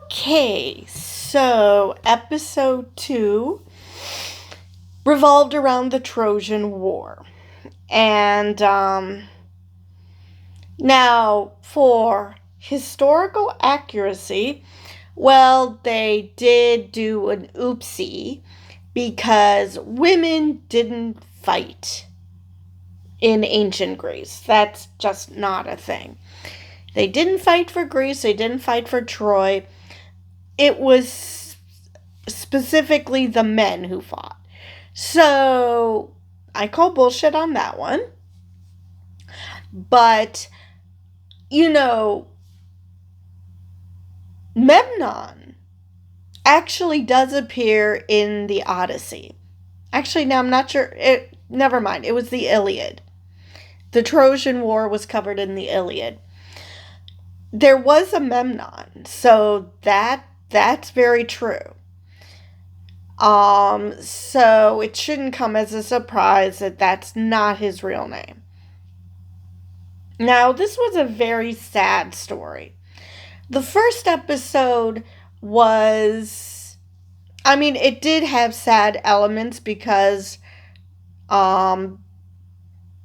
Okay, so episode 2 revolved around the Trojan War. And now, for historical accuracy, well, they did do an oopsie because women didn't fight in ancient Greece. That's just not a thing. They didn't fight for Greece, they didn't fight for Troy. It was specifically the men who fought. So I call bullshit on that one. But, you know, Memnon actually does appear in the Odyssey. Actually, no, I'm not sure. Never mind. It was the Iliad. The Trojan War was covered in the Iliad. There was a Memnon, so that's very true. So it shouldn't come as a surprise that that's not his real name. Now, this was a very sad story. The first episode was, I mean, it did have sad elements because um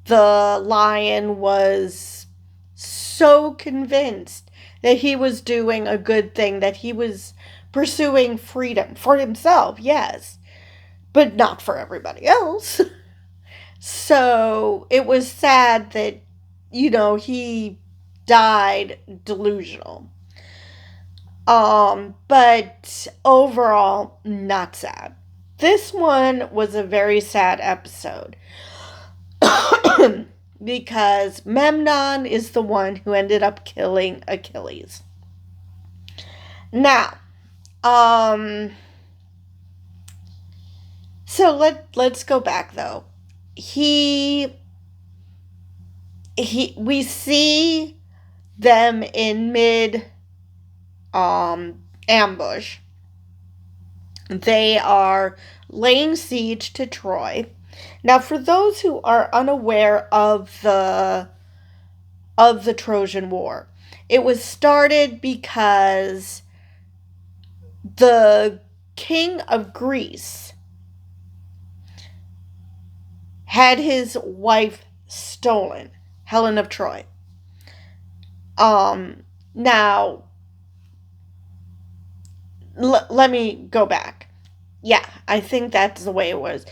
the lion was so convinced that he was doing a good thing, that he was pursuing freedom for himself, yes, but not for everybody else. So it was sad that, he died delusional. But overall, not sad. This one was a very sad episode because Memnon is the one who ended up killing Achilles. Now, so let's go back though. We see them in mid ambush. They are laying siege to Troy. Now, for those who are unaware of the Trojan War, it was started because the king of Greece had his wife stolen, Helen of Troy. Now, let me go back. Yeah, I think that's the way it was.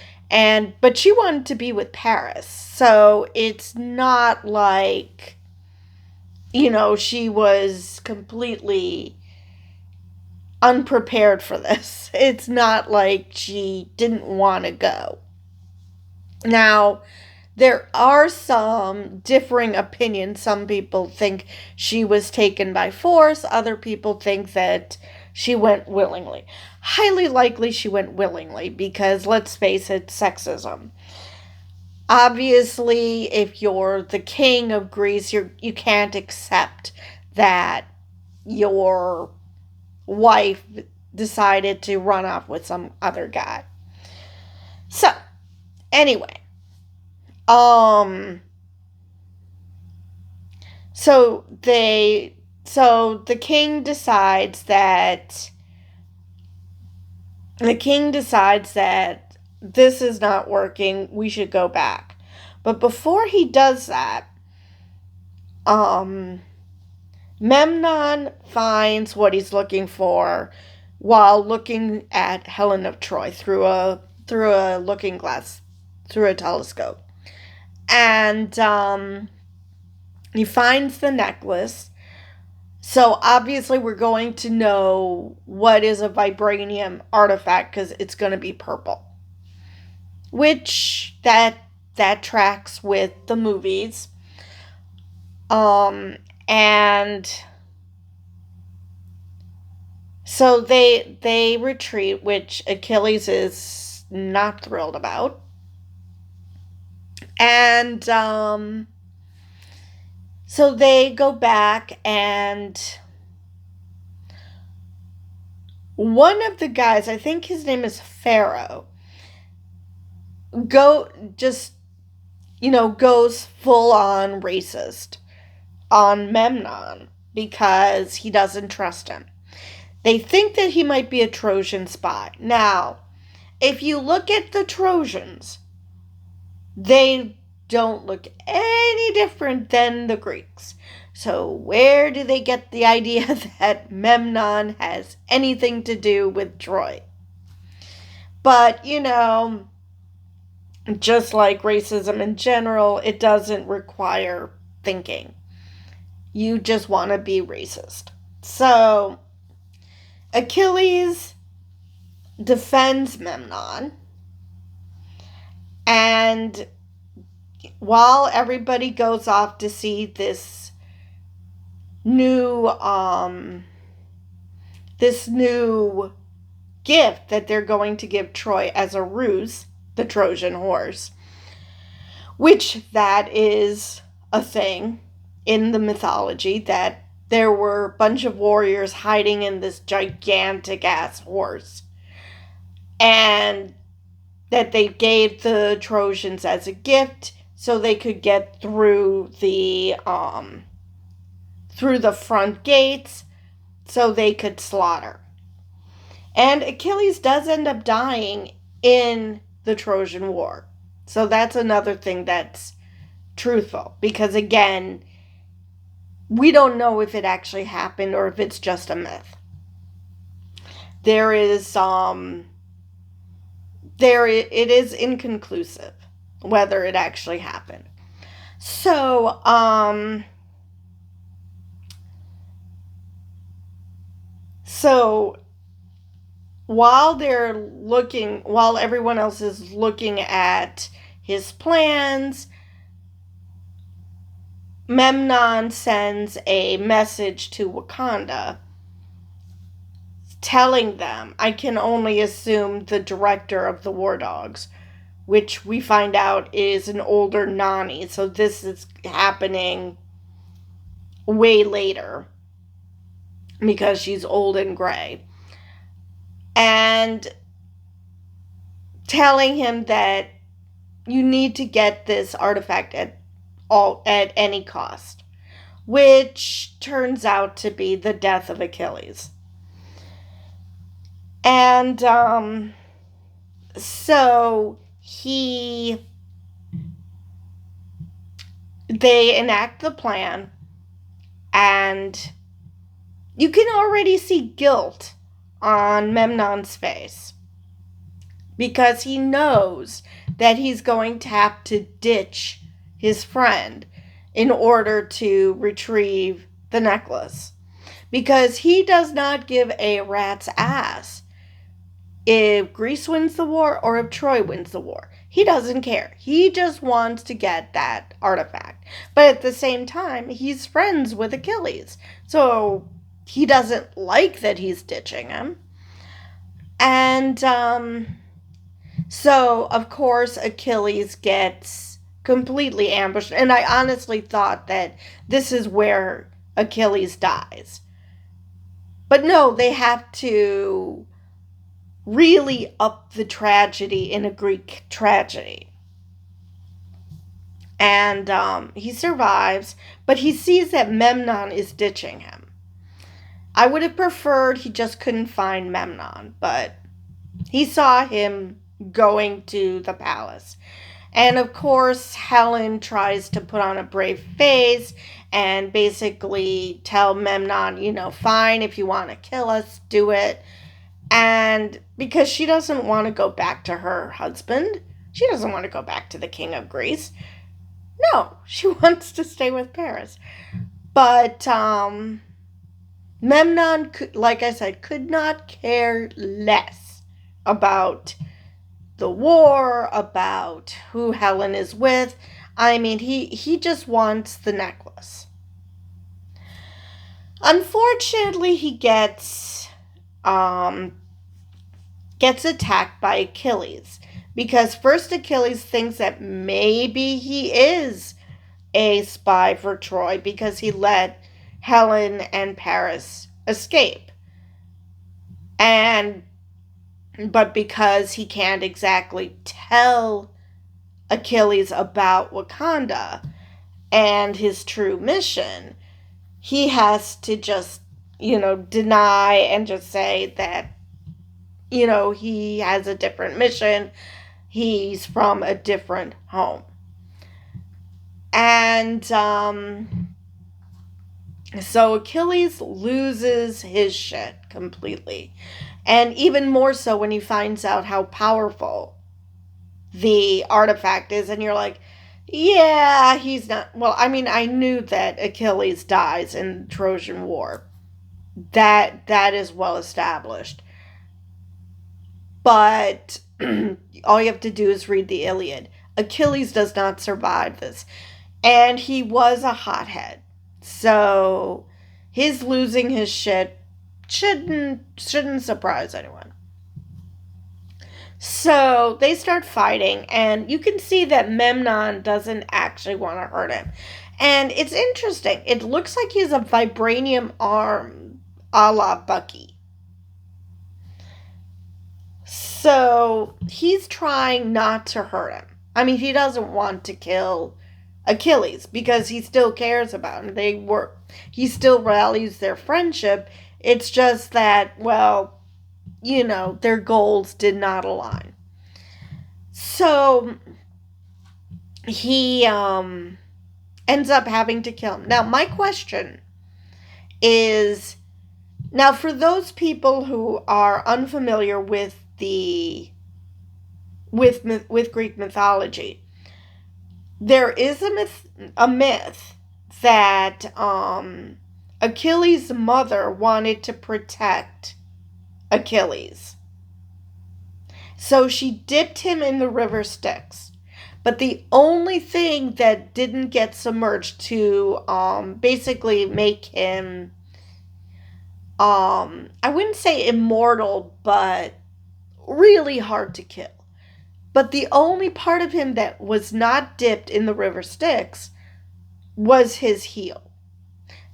But she wanted to be with Paris. So it's not like, she was completely unprepared for this. It's not like she didn't want to go. Now, there are some differing opinions. Some people think she was taken by force. Other people think that she went willingly. Highly likely she went willingly because, let's face it, sexism. Obviously, if you're the king of Greece, you can't accept that your wife decided to run off with some other guy. So, anyway, so the king decides that this is not working, we should go back. But before he does that, Memnon finds what he's looking for while looking at Helen of Troy through a looking glass, through a telescope. And he finds the necklace. So obviously we're going to know what is a vibranium artifact because it's going to be purple. Which that tracks with the movies. And so they retreat, which Achilles is not thrilled about. And so they go back, and one of the guys, I think his name is Pharaoh, goes full on racist on Memnon because he doesn't trust him. They think that he might be a Trojan spy. Now, if you look at the Trojans, they don't look any different than the Greeks. So, where do they get the idea that Memnon has anything to do with Troy? But, just like racism in general, it doesn't require thinking. You just want to be racist. So, Achilles defends Memnon, and while everybody goes off to see this new gift that they're going to give Troy as a ruse, the Trojan horse, which that is a thing in the mythology, that there were a bunch of warriors hiding in this gigantic ass horse, and that they gave the Trojans as a gift so they could get through the front gates so they could slaughter. And Achilles does end up dying in the Trojan War. So that's another thing that's truthful. Because again, we don't know if it actually happened or if it's just a myth. It is inconclusive whether it actually happened. So, while everyone else is looking at his plans, Memnon sends a message to Wakanda telling them, I can only assume the director of the War Dogs, which we find out is an older Nani, so this is happening way later because she's old and gray, and telling him that you need to get this artifact at any cost, which turns out to be the death of Achilles. And so they enact the plan, and you can already see guilt on Memnon's face because he knows that he's going to have to ditch his friend in order to retrieve the necklace, because he does not give a rat's ass if Greece wins the war or if Troy wins the war. He doesn't care. He just wants to get that artifact. But at the same time, he's friends with Achilles. So he doesn't like that he's ditching him. And so, of course, Achilles gets completely ambushed. And I honestly thought that this is where Achilles dies. But no, they have to really up the tragedy in a Greek tragedy. And he survives, but he sees that Memnon is ditching him. I would have preferred he just couldn't find Memnon, but he saw him going to the palace. And of course, Helen tries to put on a brave face and basically tell Memnon, fine, if you want to kill us, do it. And because she doesn't want to go back to her husband, she doesn't want to go back to the king of Greece. No, she wants to stay with Paris. But Memnon, like I said, could not care less about the war, about who Helen is with. I mean, he just wants the necklace. Unfortunately, he gets attacked by Achilles, because first Achilles thinks that maybe he is a spy for Troy because he let Helen and Paris escape. But because he can't exactly tell Achilles about Wakanda and his true mission, he has to just deny and just say that, he has a different mission. He's from a different home. And so Achilles loses his shit completely. And even more so when he finds out how powerful the artifact is. And you're like, yeah, he's not. Well, I mean, I knew that Achilles dies in Trojan War. That is well established. But all you have to do is read the Iliad. Achilles does not survive this. And he was a hothead. So his losing his shit shouldn't surprise anyone. So they start fighting, and you can see that Memnon doesn't actually want to hurt him. And it's interesting. It looks like he has a vibranium arm a la Bucky. So he's trying not to hurt him. I mean, he doesn't want to kill Achilles because he still cares about him. He still values their friendship. It's just that, well, their goals did not align. So he ends up having to kill him. Now, my question is, now for those people who are unfamiliar with with Greek mythology, there is a myth that Achilles' mother wanted to protect Achilles. So she dipped him in the river Styx. But the only thing that didn't get submerged to basically make him, I wouldn't say immortal, but really hard to kill. But the only part of him that was not dipped in the river Styx was his heel.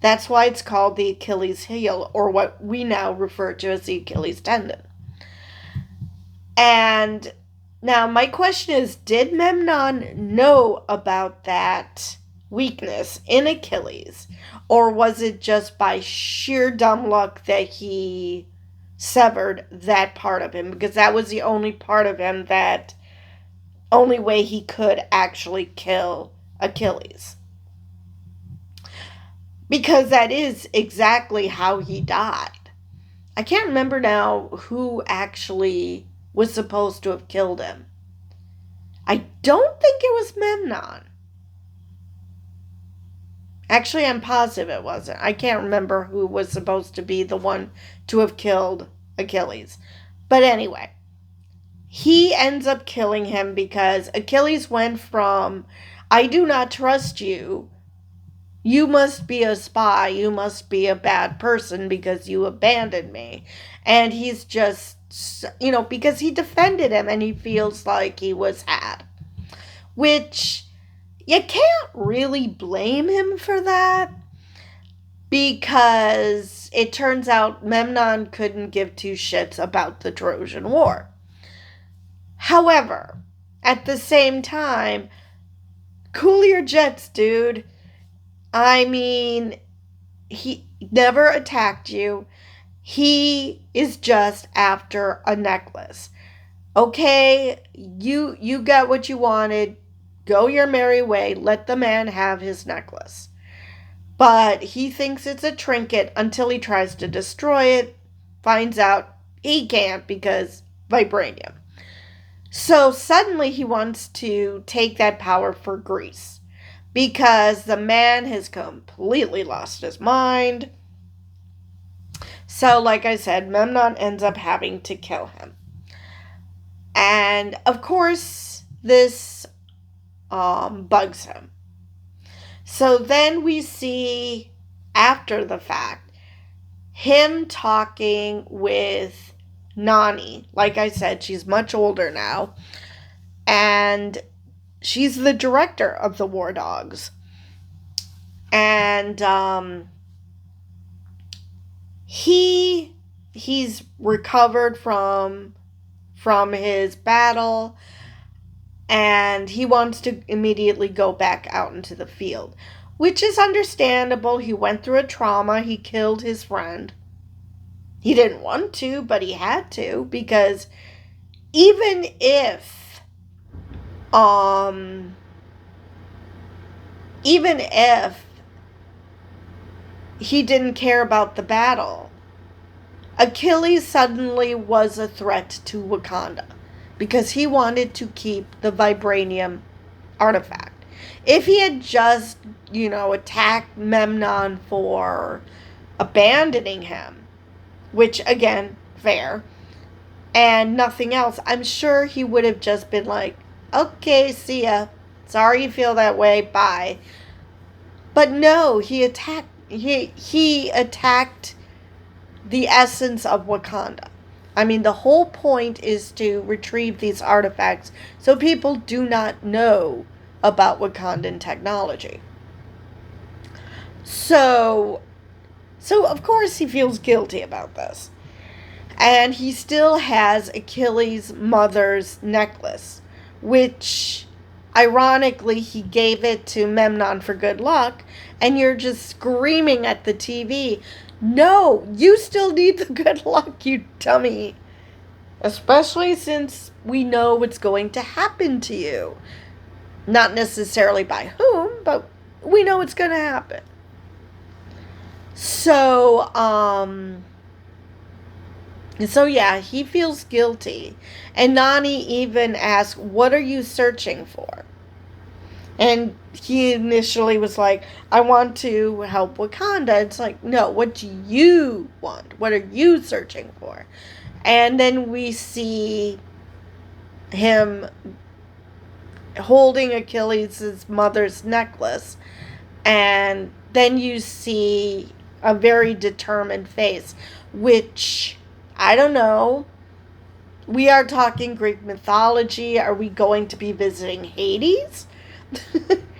That's why it's called the Achilles heel, or what we now refer to as the Achilles tendon. And now my question is, did Memnon know about that weakness in Achilles? Or was it just by sheer dumb luck that he severed that part of him? Because that was the only part of him only way he could actually kill Achilles. Because that is exactly how he died. I can't remember now who actually was supposed to have killed him. I don't think it was Memnon. Actually, I'm positive it wasn't. I can't remember who was supposed to be the one to have killed Achilles. But anyway, he ends up killing him because Achilles went from, I do not trust you. You must be a spy. You must be a bad person because you abandoned me. And he's just, because he defended him and he feels like he was had. Which, you can't really blame him for that. Because it turns out Memnon couldn't give two shits about the Trojan War. However, at the same time, cool your jets, dude. I mean, he never attacked you. He is just after a necklace. Okay, you got what you wanted. Go your merry way. Let the man have his necklace. But he thinks it's a trinket until he tries to destroy it. Finds out he can't because vibranium. So suddenly he wants to take that power for Greece. Because the man has completely lost his mind. So, like I said, Memnon ends up having to kill him. And, of course, this bugs him. So then we see, after the fact, him talking with Nani. Like I said, she's much older now. And she's the director of the War Dogs. And he's recovered from his battle, and he wants to immediately go back out into the field, which is understandable. He went through a trauma. He killed his friend. He didn't want to, but he had to, because even if um even if he didn't care about the battle, Achilles suddenly was a threat to Wakanda because he wanted to keep the vibranium artifact. If he had just, attacked Memnon for abandoning him, which again, fair, and nothing else, I'm sure he would have just been like, okay, see ya. Sorry you feel that way, bye. But no, he attacked the essence of Wakanda. I mean, the whole point is to retrieve these artifacts so people do not know about Wakandan technology. So, of course he feels guilty about this. And he still has Achilles' mother's necklace, which ironically he gave it to Memnon for good luck, and you're just screaming at the TV, no, you still need the good luck, you dummy. Especially since we know what's going to happen to you. Not necessarily by whom, but we know it's going to happen. So, yeah, he feels guilty. And Nani even asks, what are you searching for? And he initially was like, I want to help Wakanda. It's like, no, what do you want? What are you searching for? And then we see him holding Achilles' mother's necklace. And then you see a very determined face, which, I don't know. We are talking Greek mythology. Are we going to be visiting Hades?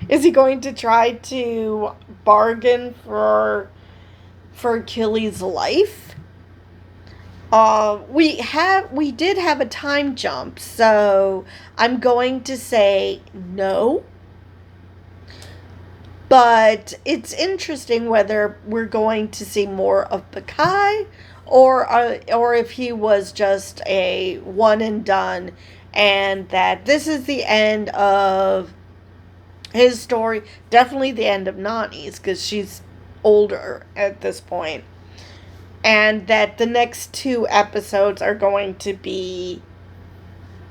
Is he going to try to bargain for Achilles' life? We did have a time jump, so I'm going to say no. But it's interesting whether we're going to see more of Bakai, or if he was just a one and done, and that this is the end of his story. Definitely the end of Nani's, because she's older at this point. And that the next 2 episodes are going to be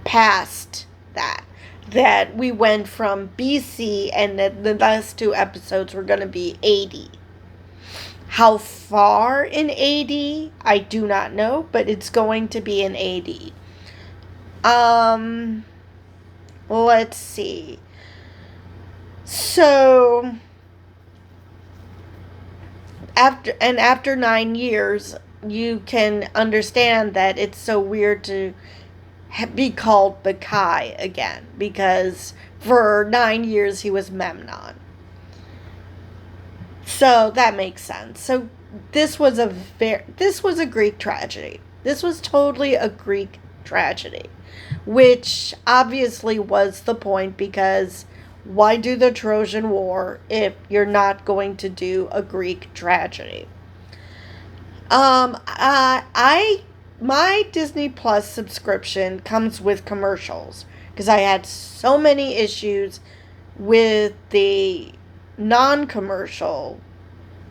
past that. That we went from BC, and that the last 2 episodes were going to be AD. How far in AD, I do not know, but it's going to be in AD. Let's see. So, after 9 years, you can understand that it's so weird to be called Bakai again, because for 9 years he was Memnon. So that makes sense. So this was a Greek tragedy. This was totally a Greek tragedy, which obviously was the point, because why do the Trojan War if you're not going to do a Greek tragedy? My Disney Plus subscription comes with commercials, because I had so many issues with the non-commercial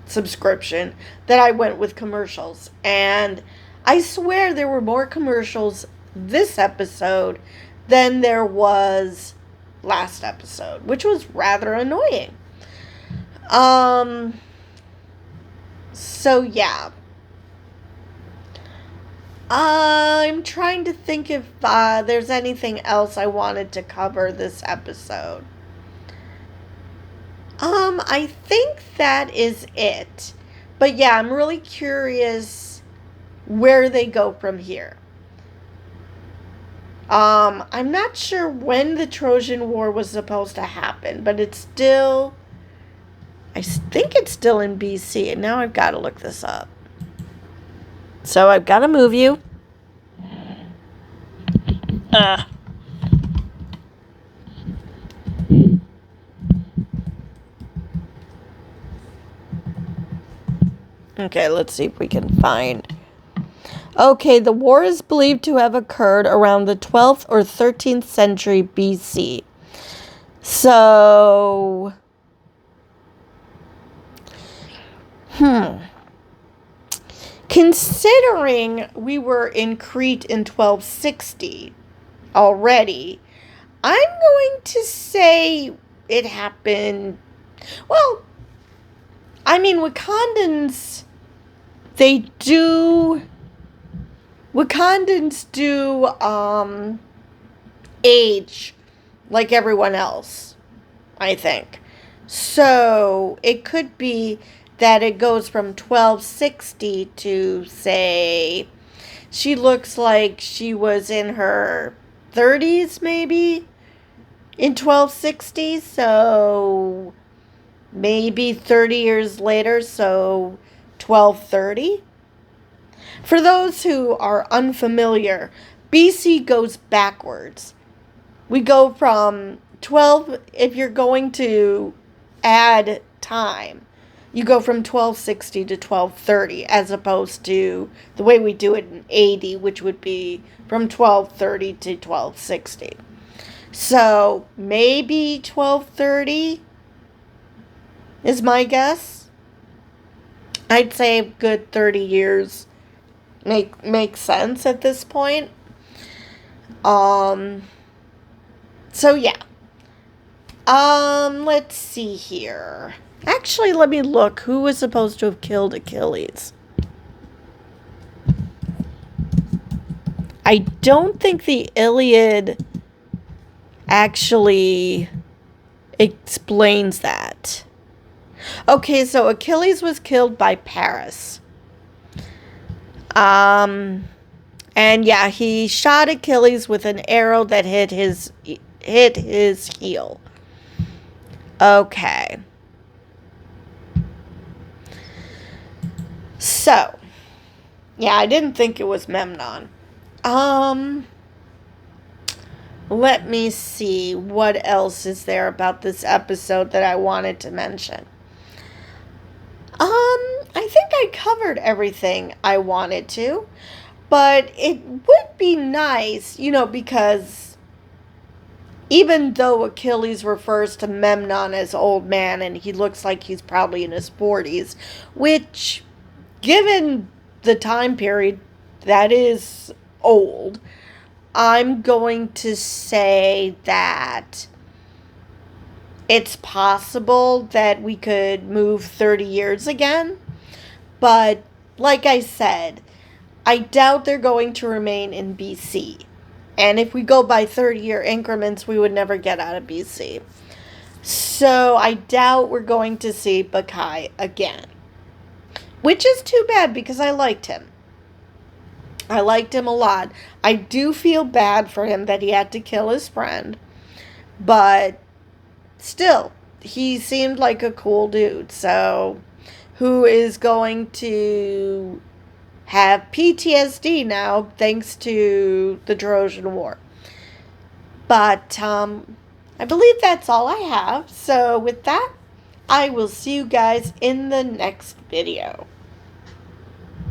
subscription that I went with commercials. And I swear there were more commercials this episode than there was last episode, which was rather annoying. So yeah. I'm trying to think if there's anything else I wanted to cover this episode. I think that is it. But yeah, I'm really curious where they go from here. I'm not sure when the Trojan War was supposed to happen, but I think it's still in BC, and now I've got to look this up. So I've got to move you. Okay, let's see if we can find Okay, the war is believed to have occurred around the 12th or 13th century BC. So, considering we were in Crete in 1260 already, I'm going to say it happened. Well, I mean, they do. Wakandans do, age like everyone else, I think. So it could be that it goes from 1260 to, say, she looks like she was in her 30s, maybe, in 1260. So maybe 30 years later, so 1230. For those who are unfamiliar, BC goes backwards. We go from 12, if you're going to add time, you go from 1260 to 1230, as opposed to the way we do it in 80, which would be from 1230 to 1260. So maybe 1230 is my guess. I'd say a good 30 years makes sense at this point. So yeah. Let's see here. Actually, let me look. Who was supposed to have killed Achilles? I don't think the Iliad actually explains that. Okay, so Achilles was killed by Paris. And yeah, he shot Achilles with an arrow that hit his heel. Okay. So, yeah, I didn't think it was Memnon. Let me see what else is there about this episode that I wanted to mention. I think I covered everything I wanted to, but it would be nice, because even though Achilles refers to Memnon as old man and he looks like he's probably in his 40s, which, given the time period, that is old, I'm going to say that it's possible that we could move 30 years again. But, like I said, I doubt they're going to remain in BC. And if we go by 30-year increments, we would never get out of BC. So I doubt we're going to see Bakai again. Which is too bad because I liked him. I liked him a lot. I do feel bad for him that he had to kill his friend. But still, he seemed like a cool dude. So, who is going to have PTSD now thanks to the Trojan War. But I believe that's all I have. So with that, I will see you guys in the next video.